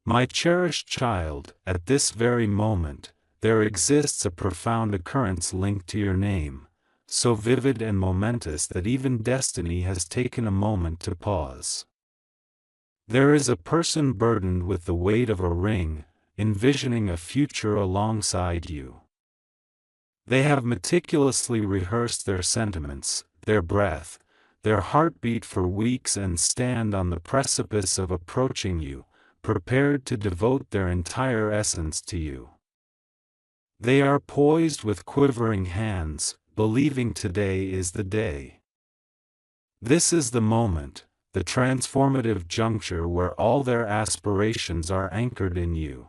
My cherished child, at this very moment, there exists a profound occurrence linked to your name, so vivid and momentous that even destiny has taken a moment to pause. There is a person burdened with the weight of a ring, envisioning a future alongside you. They have meticulously rehearsed their sentiments, their breath, their heartbeat for weeks and stand on the precipice of approaching you, prepared to devote their entire essence to you. They are poised with quivering hands, believing today is the day. This is the moment, the transformative juncture where all their aspirations are anchored in you.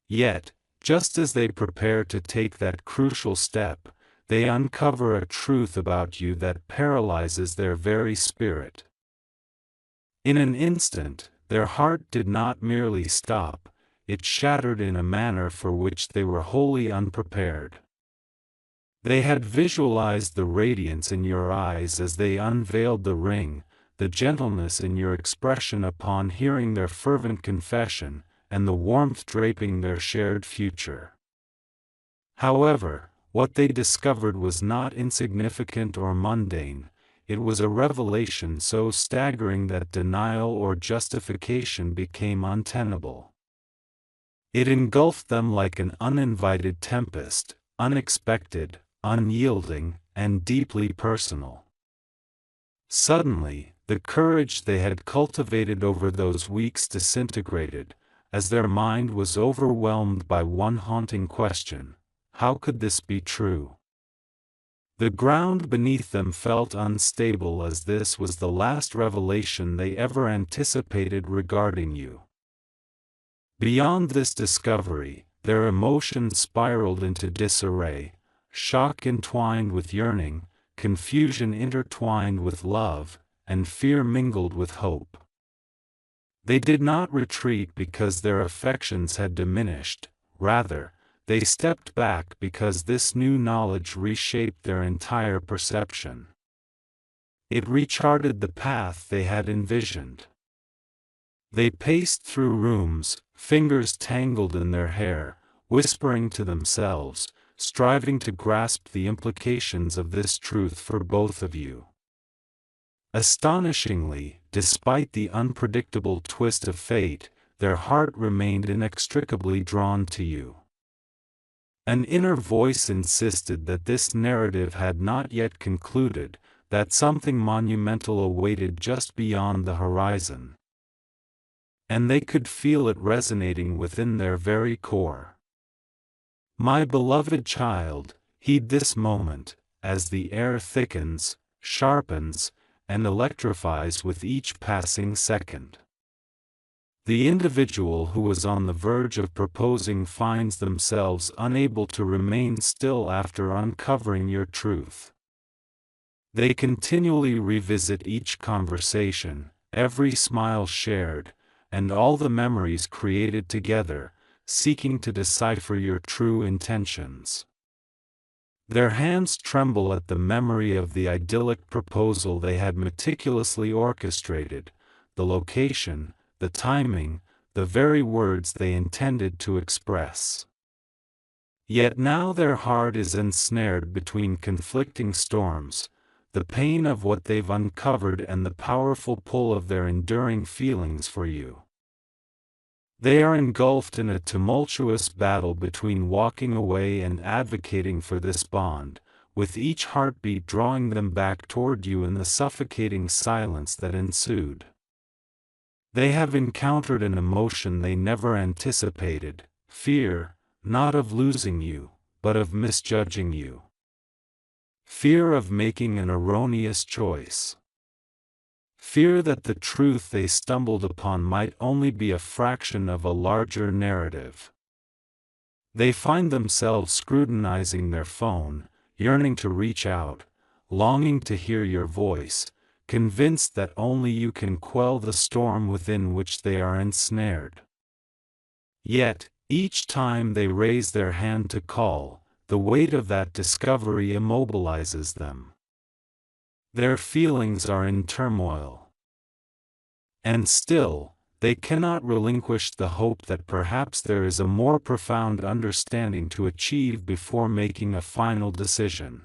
Yet, just as they prepare to take that crucial step, they uncover a truth about you that paralyzes their very spirit. In an instant, their heart did not merely stop, it shattered in a manner for which they were wholly unprepared. They had visualized the radiance in your eyes as they unveiled the ring, the gentleness in your expression upon hearing their fervent confession, and the warmth draping their shared future. However, what they discovered was not insignificant or mundane. It was a revelation so staggering that denial or justification became untenable. It engulfed them like an uninvited tempest, unexpected, unyielding, and deeply personal. Suddenly, the courage they had cultivated over those weeks disintegrated, as their mind was overwhelmed by one haunting question: how could this be true? The ground beneath them felt unstable, as this was the last revelation they ever anticipated regarding you. Beyond this discovery, their emotions spiraled into disarray, shock entwined with yearning, confusion intertwined with love, and fear mingled with hope. They did not retreat because their affections had diminished, rather, they stepped back because this new knowledge reshaped their entire perception. It recharted the path they had envisioned. They paced through rooms, fingers tangled in their hair, whispering to themselves, striving to grasp the implications of this truth for both of you. Astonishingly, despite the unpredictable twist of fate, their heart remained inextricably drawn to you. An inner voice insisted that this narrative had not yet concluded, that something monumental awaited just beyond the horizon. And they could feel it resonating within their very core. My beloved child, heed this moment, as the air thickens, sharpens, and electrifies with each passing second. The individual who is on the verge of proposing finds themselves unable to remain still after uncovering your truth. They continually revisit each conversation, every smile shared, and all the memories created together, seeking to decipher your true intentions. Their hands tremble at the memory of the idyllic proposal they had meticulously orchestrated, the location, the timing, the very words they intended to express. Yet now their heart is ensnared between conflicting storms, the pain of what they've uncovered and the powerful pull of their enduring feelings for you. They are engulfed in a tumultuous battle between walking away and advocating for this bond, with each heartbeat drawing them back toward you in the suffocating silence that ensued. They have encountered an emotion they never anticipated, fear, not of losing you, but of misjudging you. Fear of making an erroneous choice. Fear that the truth they stumbled upon might only be a fraction of a larger narrative. They find themselves scrutinizing their phone, yearning to reach out, longing to hear your voice, convinced that only you can quell the storm within which they are ensnared. Yet, each time they raise their hand to call, the weight of that discovery immobilizes them. Their feelings are in turmoil. And still, They cannot relinquish the hope that perhaps there is a more profound understanding to achieve before making a final decision.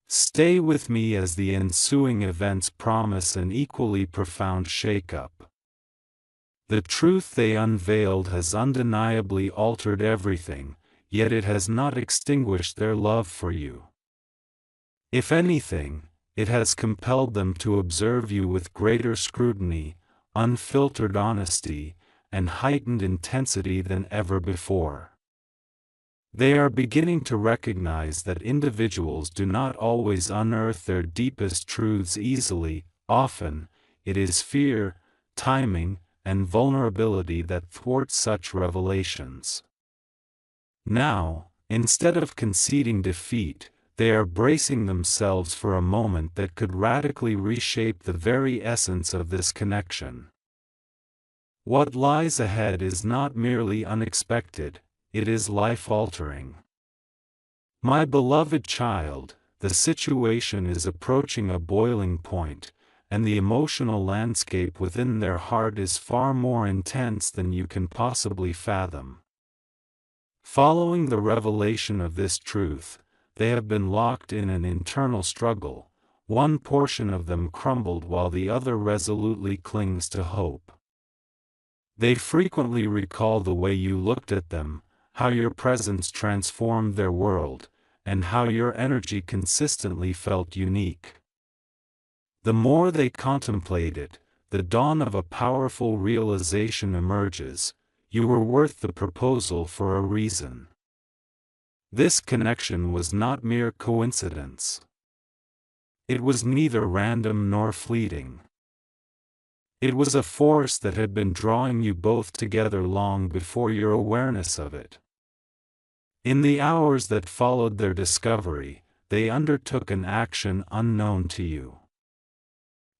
Stay with me as the ensuing events promise an equally profound shake-up. The truth they unveiled has undeniably altered everything, yet it has not extinguished their love for you. If anything, it has compelled them to observe you with greater scrutiny, unfiltered honesty, and heightened intensity than ever before. They are beginning to recognize that individuals do not always unearth their deepest truths easily. Often, it is fear, timing, and vulnerability that thwart such revelations. Now, instead of conceding defeat, they are bracing themselves for a moment that could radically reshape the very essence of this connection. What lies ahead is not merely unexpected, it is life-altering. My beloved child, the situation is approaching a boiling point, and the emotional landscape within their heart is far more intense than you can possibly fathom. Following the revelation of this truth, they have been locked in an internal struggle. One portion of them crumbled while the other resolutely clings to hope. They frequently recall the way you looked at them, how your presence transformed their world, and how your energy consistently felt unique. The more they contemplate it, the dawn of a powerful realization emerges: you were worth the proposal for a reason. This connection was not mere coincidence. It was neither random nor fleeting. It was a force that had been drawing you both together long before your awareness of it. In the hours that followed their discovery, they undertook an action unknown to you.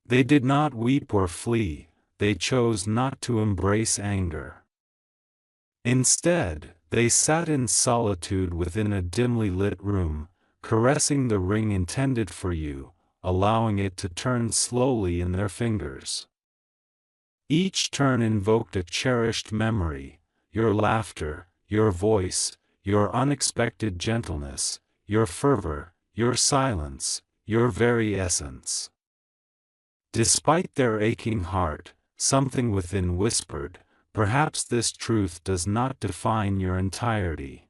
They did not weep or flee, they chose not to embrace anger. Instead, they sat in solitude within a dimly lit room, caressing the ring intended for you, allowing it to turn slowly in their fingers. Each turn invoked a cherished memory: your laughter, your voice, your unexpected gentleness, your fervor, your silence, your very essence. Despite their aching heart, something within whispered, perhaps this truth does not define your entirety.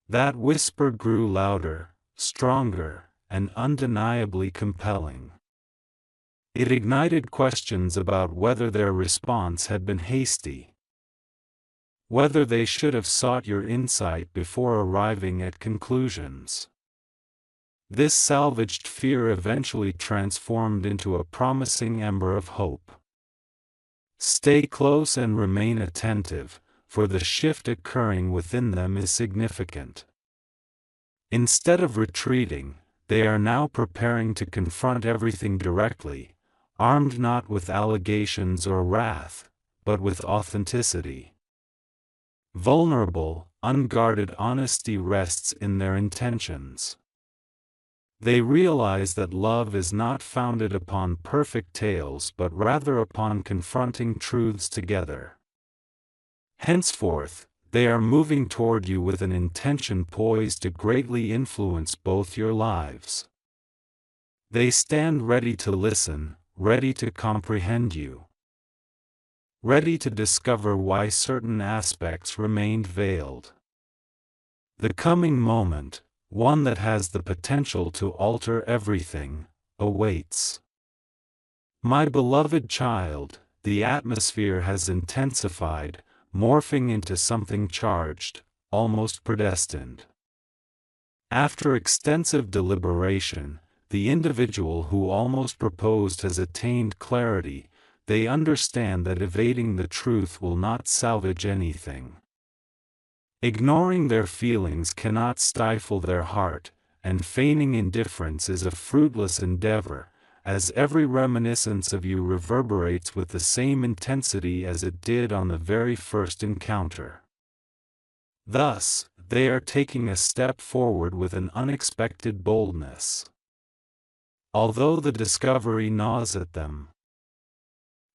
That whisper grew louder, stronger, and undeniably compelling. It ignited questions about whether their response had been hasty, whether they should have sought your insight before arriving at conclusions. This salvaged fear eventually transformed into a promising ember of hope. Stay close and remain attentive, for the shift occurring within them is significant. Instead of retreating, they are now preparing to confront everything directly, armed not with allegations or wrath, but with authenticity. Vulnerable, unguarded honesty rests in their intentions. They realize that love is not founded upon perfect tales but rather upon confronting truths together. Henceforth, they are moving toward you with an intention poised to greatly influence both your lives. They stand ready to listen, ready to comprehend you, ready to discover why certain aspects remained veiled. The coming moment, one that has the potential to alter everything, awaits. My beloved child, the atmosphere has intensified, morphing into something charged, almost predestined. After extensive deliberation, the individual who almost proposed has attained clarity. They understand that evading the truth will not salvage anything. Ignoring their feelings cannot stifle their heart, and feigning indifference is a fruitless endeavor, as every reminiscence of you reverberates with the same intensity as it did on the very first encounter. Thus, they are taking a step forward with an unexpected boldness. Although the discovery gnaws at them,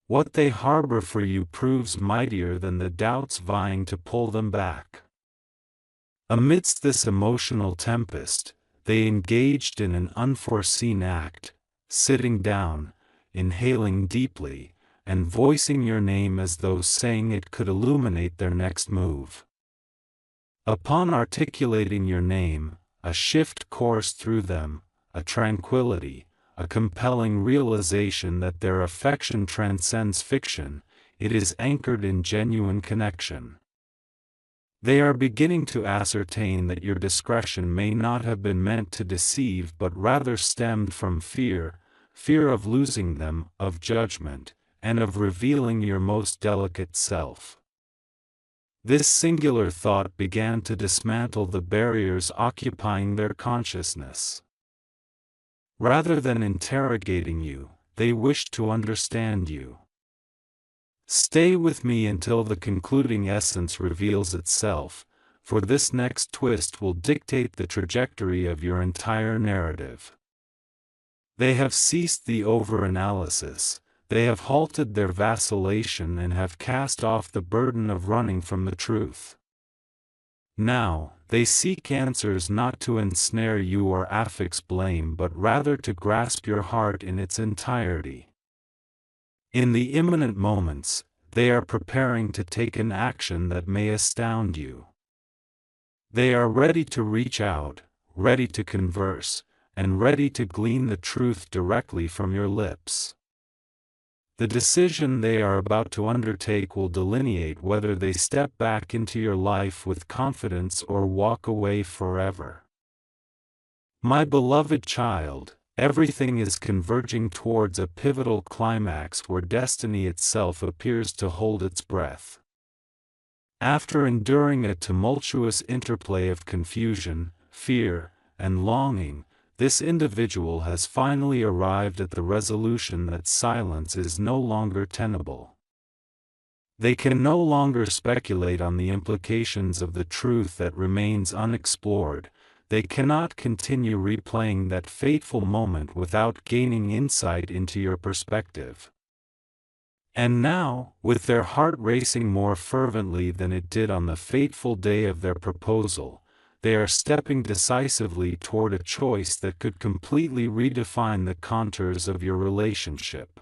What they harbor for you proves mightier than the doubts vying to pull them back. Amidst this emotional tempest, they engaged in an unforeseen act, sitting down, inhaling deeply, and voicing your name as though saying it could illuminate their next move. Upon articulating your name, a shift coursed through them, a tranquility, a compelling realization that their affection transcends fiction, it is anchored in genuine connection. They are beginning to ascertain that your discretion may not have been meant to deceive but rather stemmed from fear of losing them, of judgment, and of revealing your most delicate self. This singular thought began to dismantle the barriers occupying their consciousness. Rather than interrogating you, they wished to understand you. Stay with me until the concluding essence reveals itself, for this next twist will dictate the trajectory of your entire narrative. They have ceased the over-analysis, they have halted their vacillation and have cast off the burden of running from the truth. Now, they seek answers not to ensnare you or affix blame but rather to grasp your heart in its entirety. In the imminent moments, they are preparing to take an action that may astound you. They are ready to reach out, ready to converse, and ready to glean the truth directly from your lips. The decision they are about to undertake will delineate whether they step back into your life with confidence or walk away forever. My beloved child, everything is converging towards a pivotal climax where destiny itself appears to hold its breath. After enduring a tumultuous interplay of confusion, fear, and longing, this individual has finally arrived at the resolution that silence is no longer tenable. They can no longer speculate on the implications of the truth that remains unexplored. They cannot continue replaying that fateful moment without gaining insight into your perspective. And now, with their heart racing more fervently than it did on the fateful day of their proposal, they are stepping decisively toward a choice that could completely redefine the contours of your relationship.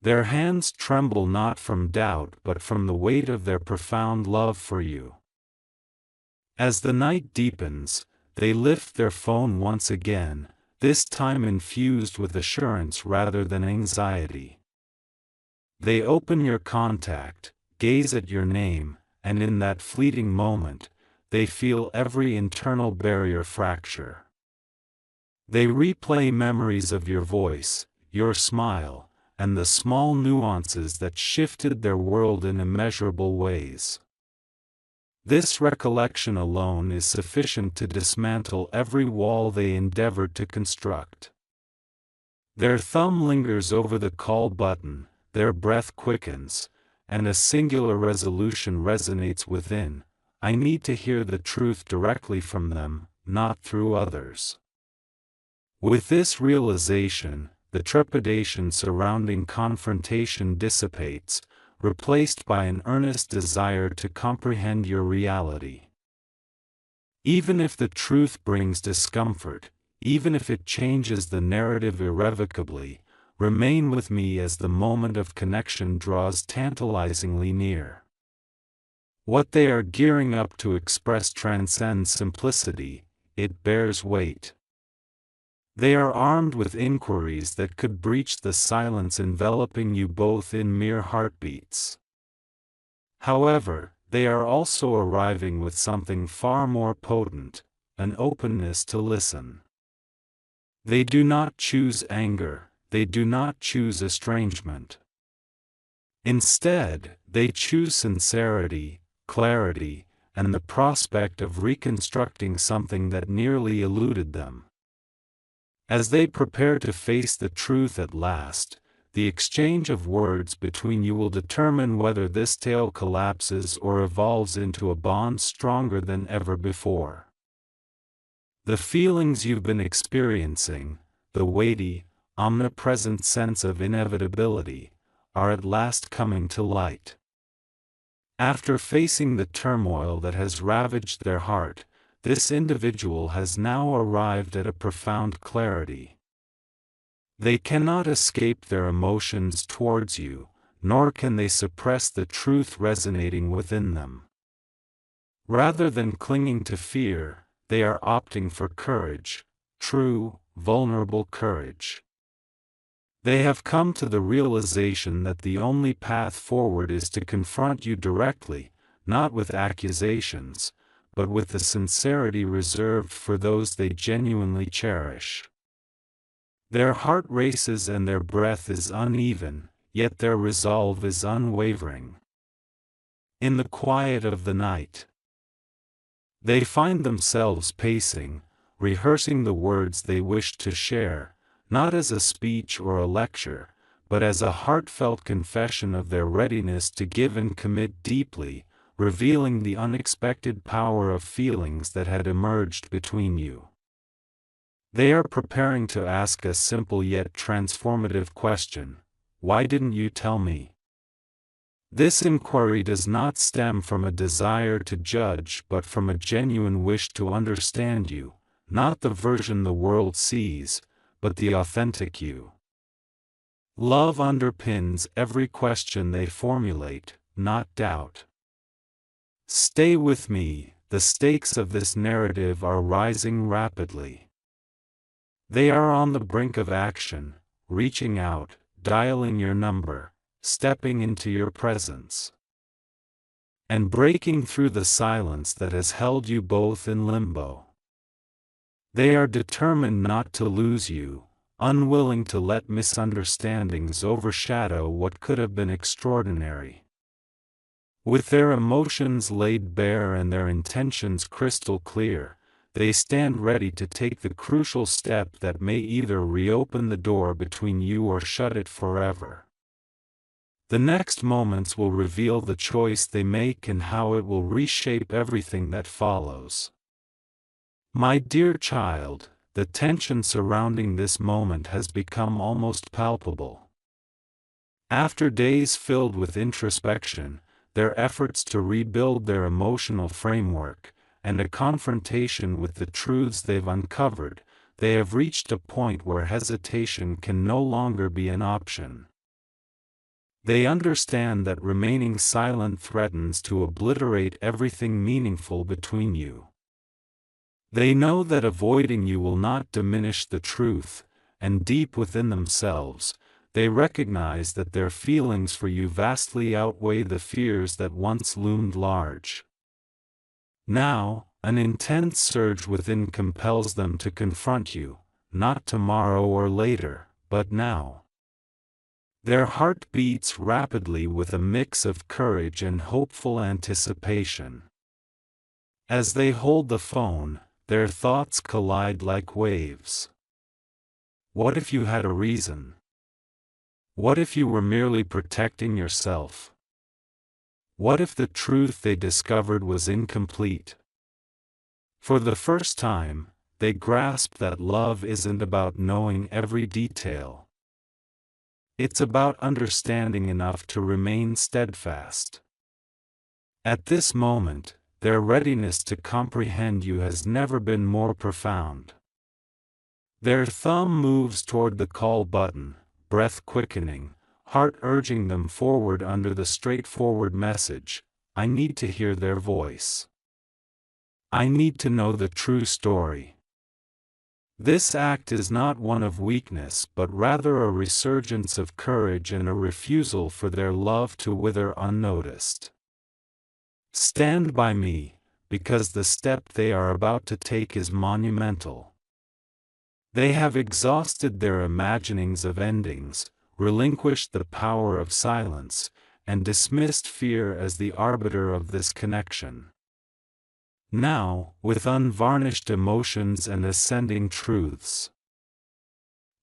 Their hands tremble not from doubt but from the weight of their profound love for you. As the night deepens, they lift their phone once again, this time infused with assurance rather than anxiety. They open your contact, gaze at your name, and in that fleeting moment, they feel every internal barrier fracture. They replay memories of your voice, your smile, and the small nuances that shifted their world in immeasurable ways. This recollection alone is sufficient to dismantle every wall they endeavored to construct. Their thumb lingers over the call button, their breath quickens, and a singular resolution resonates within: I need to hear the truth directly from them, not through others. With this realization, the trepidation surrounding confrontation dissipates, replaced by an earnest desire to comprehend your reality. Even if the truth brings discomfort, even if it changes the narrative irrevocably, remain with me as the moment of connection draws tantalizingly near. What they are gearing up to express transcends simplicity, it bears weight. They are armed with inquiries that could breach the silence enveloping you both in mere heartbeats. However, they are also arriving with something far more potent, an openness to listen. They do not choose anger, they do not choose estrangement. Instead, they choose sincerity, clarity, and the prospect of reconstructing something that nearly eluded them. As they prepare to face the truth at last, the exchange of words between you will determine whether this tale collapses or evolves into a bond stronger than ever before. The feelings you've been experiencing, the weighty, omnipresent sense of inevitability, are at last coming to light. After facing the turmoil that has ravaged their heart, this individual has now arrived at a profound clarity. They cannot escape their emotions towards you, nor can they suppress the truth resonating within them. Rather than clinging to fear, they are opting for courage, true, vulnerable courage. They have come to the realization that the only path forward is to confront you directly, not with accusations, but with the sincerity reserved for those they genuinely cherish. Their heart races and their breath is uneven, yet their resolve is unwavering. In the quiet of the night, they find themselves pacing, rehearsing the words they wish to share, not as a speech or a lecture, but as a heartfelt confession of their readiness to give and commit deeply, revealing the unexpected power of feelings that had emerged between you. They are preparing to ask a simple yet transformative question: why didn't you tell me? This inquiry does not stem from a desire to judge but from a genuine wish to understand you, not the version the world sees, but the authentic you. Love underpins every question they formulate, not doubt. Stay with me, the stakes of this narrative are rising rapidly. They are on the brink of action, reaching out, dialing your number, stepping into your presence, and breaking through the silence that has held you both in limbo. They are determined not to lose you, unwilling to let misunderstandings overshadow what could have been extraordinary. With their emotions laid bare and their intentions crystal clear, they stand ready to take the crucial step that may either reopen the door between you or shut it forever. The next moments will reveal the choice they make and how it will reshape everything that follows. My dear child, the tension surrounding this moment has become almost palpable. After days filled with introspection, their efforts to rebuild their emotional framework, and a confrontation with the truths they've uncovered, they have reached a point where hesitation can no longer be an option. They understand that remaining silent threatens to obliterate everything meaningful between you. They know that avoiding you will not diminish the truth, and deep within themselves, they recognize that their feelings for you vastly outweigh the fears that once loomed large. Now, an intense surge within compels them to confront you, not tomorrow or later, but now. Their heart beats rapidly with a mix of courage and hopeful anticipation. As they hold the phone, their thoughts collide like waves. What if you had a reason? What if you were merely protecting yourself? What if the truth they discovered was incomplete? For the first time, they grasp that love isn't about knowing every detail. It's about understanding enough to remain steadfast. At this moment, their readiness to comprehend you has never been more profound. Their thumb moves toward the call button, breath quickening, heart urging them forward under the straightforward message: I need to hear their voice. I need to know the true story. This act is not one of weakness but rather a resurgence of courage and a refusal for their love to wither unnoticed. Stand by me, because the step they are about to take is monumental. They have exhausted their imaginings of endings, relinquished the power of silence, and dismissed fear as the arbiter of this connection. Now, with unvarnished emotions and ascending truths,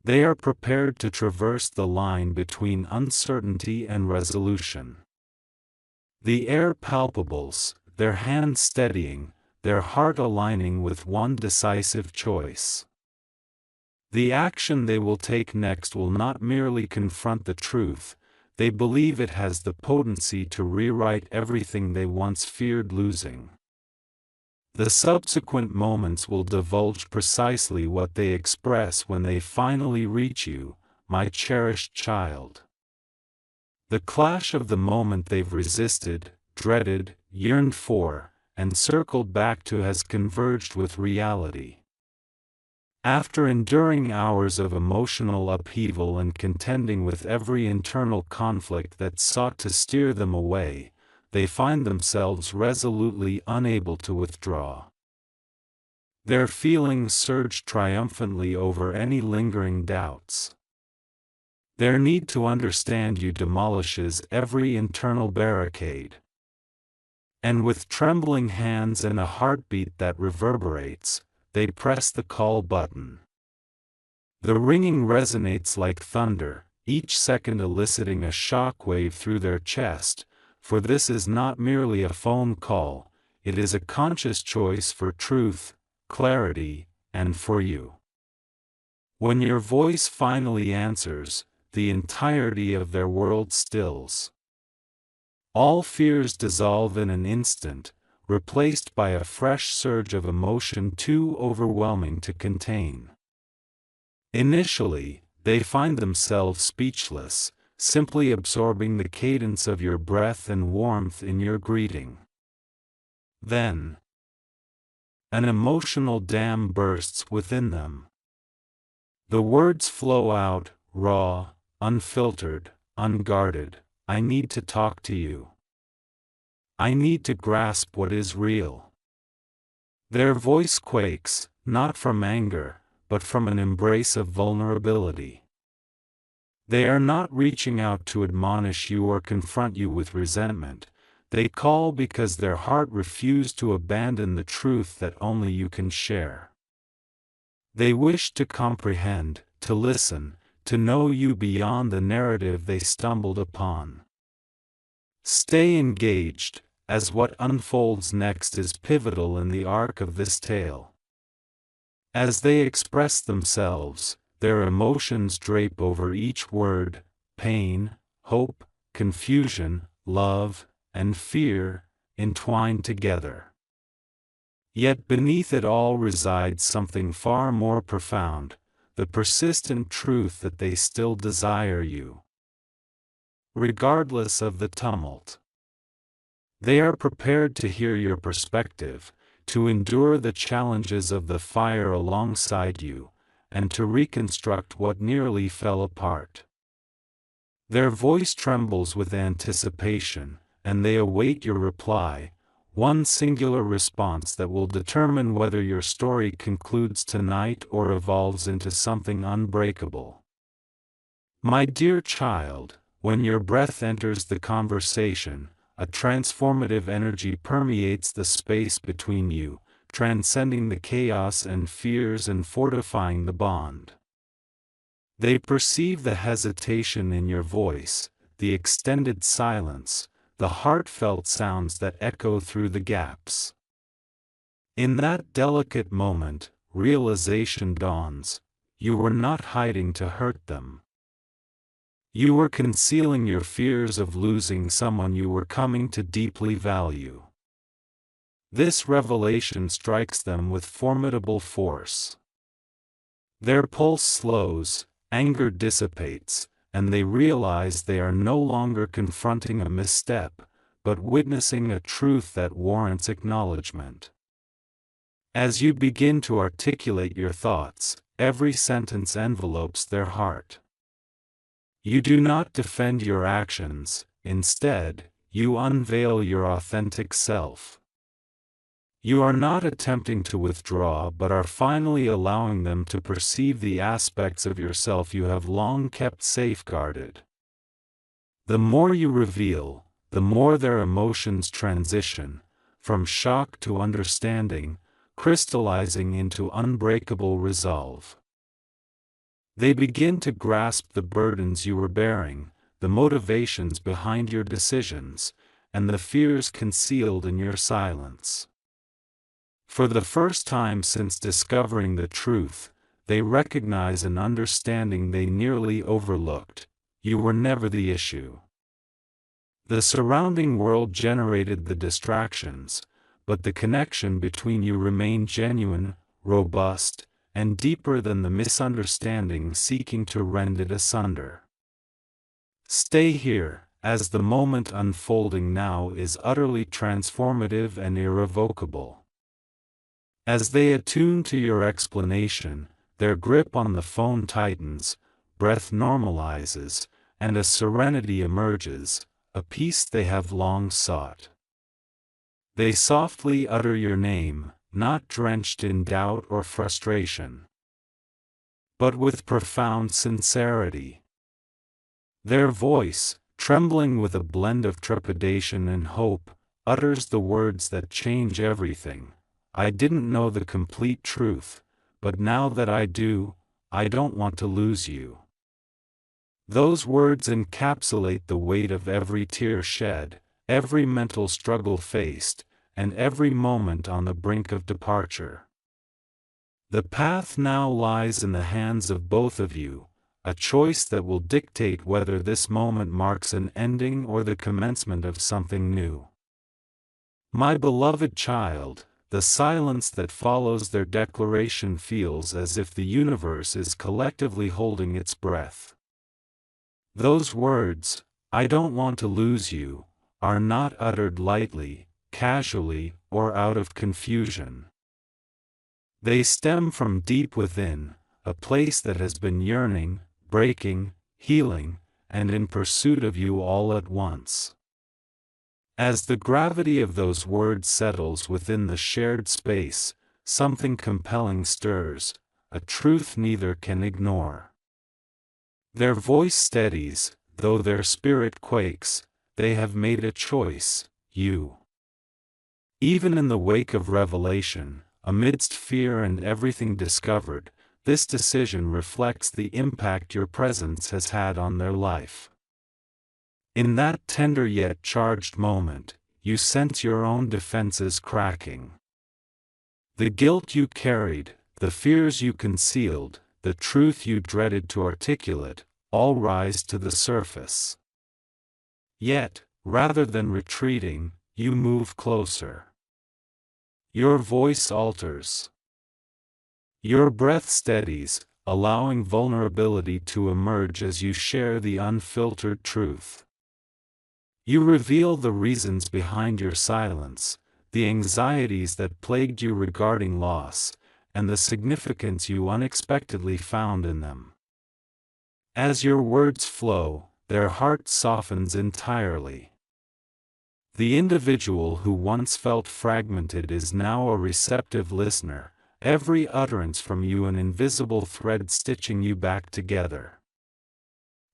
they are prepared to traverse the line between uncertainty and resolution. The air palpables, their hands steadying, their heart aligning with one decisive choice. The action they will take next will not merely confront the truth, they believe it has the potency to rewrite everything they once feared losing. The subsequent moments will divulge precisely what they express when they finally reach you, my cherished child. The clash of the moment they've resisted, dreaded, yearned for, and circled back to has converged with reality. After enduring hours of emotional upheaval and contending with every internal conflict that sought to steer them away, they find themselves resolutely unable to withdraw. Their feelings surge triumphantly over any lingering doubts. Their need to understand you demolishes every internal barricade. And with trembling hands and a heartbeat that reverberates, they press the call button. The ringing resonates like thunder, each second eliciting a shock wave through their chest, for this is not merely a phone call, it is a conscious choice for truth, clarity, and for you. When your voice finally answers, the entirety of their world stills. All fears dissolve in an instant, replaced by a fresh surge of emotion too overwhelming to contain. Initially, they find themselves speechless, simply absorbing the cadence of your breath and warmth in your greeting. Then, an emotional dam bursts within them. The words flow out, raw, unfiltered, unguarded. I need to talk to you. I need to grasp what is real. Their voice quakes, not from anger, but from an embrace of vulnerability. They are not reaching out to admonish you or confront you with resentment. They call because their heart refused to abandon the truth that only you can share. They wish to comprehend, to listen, to know you beyond the narrative they stumbled upon. Stay engaged, as what unfolds next is pivotal in the arc of this tale. As they express themselves, their emotions drape over each word: pain, hope, confusion, love, and fear, entwined together. Yet beneath it all resides something far more profound, the persistent truth that they still desire you. Regardless of the tumult. They are prepared to hear your perspective, to endure the challenges of the fire alongside you, and to reconstruct what nearly fell apart. Their voice trembles with anticipation, and they await your reply, one singular response that will determine whether your story concludes tonight or evolves into something unbreakable. My dear child, when your breath enters the conversation, a transformative energy permeates the space between you, transcending the chaos and fears and fortifying the bond. They perceive the hesitation in your voice, the extended silence, the heartfelt sounds that echo through the gaps. In that delicate moment, realization dawns: you were not hiding to hurt them. You were concealing your fears of losing someone you were coming to deeply value. This revelation strikes them with formidable force. Their pulse slows, anger dissipates, and they realize they are no longer confronting a misstep, but witnessing a truth that warrants acknowledgement. As you begin to articulate your thoughts, every sentence envelopes their heart. You do not defend your actions, instead, you unveil your authentic self. You are not attempting to withdraw but are finally allowing them to perceive the aspects of yourself you have long kept safeguarded. The more you reveal, the more their emotions transition, from shock to understanding, crystallizing into unbreakable resolve. They begin to grasp the burdens you were bearing, the motivations behind your decisions, and the fears concealed in your silence. For the first time since discovering the truth, they recognize an understanding they nearly overlooked: you were never the issue. The surrounding world generated the distractions, but the connection between you remained genuine, robust, and deeper than the misunderstanding seeking to rend it asunder. Stay here, as the moment unfolding now is utterly transformative and irrevocable. As they attune to your explanation, their grip on the phone tightens, breath normalizes, and a serenity emerges, a peace they have long sought. They softly utter your name, not drenched in doubt or frustration, but with profound sincerity. Their voice, trembling with a blend of trepidation and hope, utters the words that change everything. I didn't know the complete truth, but now that I do, I don't want to lose you. Those words encapsulate the weight of every tear shed, every mental struggle faced, and every moment on the brink of departure. The path now lies in the hands of both of you, a choice that will dictate whether this moment marks an ending or the commencement of something new. My beloved child, the silence that follows their declaration feels as if the universe is collectively holding its breath. Those words, "I don't want to lose you," are not uttered lightly, casually, or out of confusion. They stem from deep within, a place that has been yearning, breaking, healing, and in pursuit of you all at once. As the gravity of those words settles within the shared space, something compelling stirs, a truth neither can ignore. Their voice steadies, though their spirit quakes. They have made a choice, you. Even in the wake of revelation, amidst fear and everything discovered, this decision reflects the impact your presence has had on their life. In that tender yet charged moment, you sense your own defenses cracking. The guilt you carried, the fears you concealed, the truth you dreaded to articulate, all rise to the surface. Yet, rather than retreating, you move closer. Your voice alters. Your breath steadies, allowing vulnerability to emerge as you share the unfiltered truth. You reveal the reasons behind your silence, the anxieties that plagued you regarding loss, and the significance you unexpectedly found in them. As your words flow, their heart softens entirely. The individual who once felt fragmented is now a receptive listener, every utterance from you an invisible thread stitching you back together.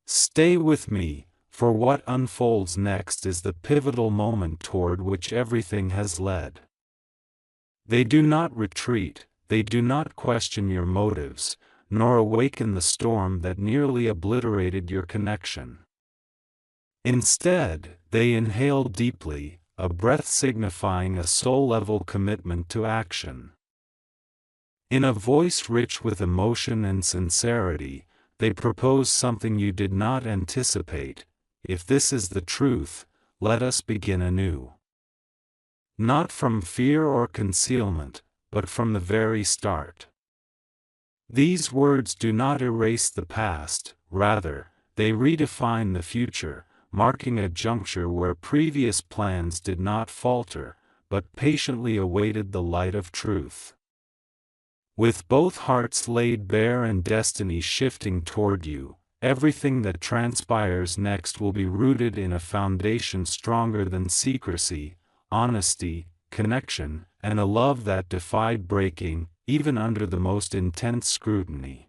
Stay with me, for what unfolds next is the pivotal moment toward which everything has led. They do not retreat, they do not question your motives, nor awaken the storm that nearly obliterated your connection. Instead, they inhale deeply, a breath signifying a soul-level commitment to action. In a voice rich with emotion and sincerity, they propose something you did not anticipate. If this is the truth, let us begin anew. Not from fear or concealment, but from the very start. These words do not erase the past, rather, they redefine the future, marking a juncture where previous plans did not falter, but patiently awaited the light of truth. With both hearts laid bare and destiny shifting toward you, everything that transpires next will be rooted in a foundation stronger than secrecy, honesty, connection, and a love that defied breaking, even under the most intense scrutiny.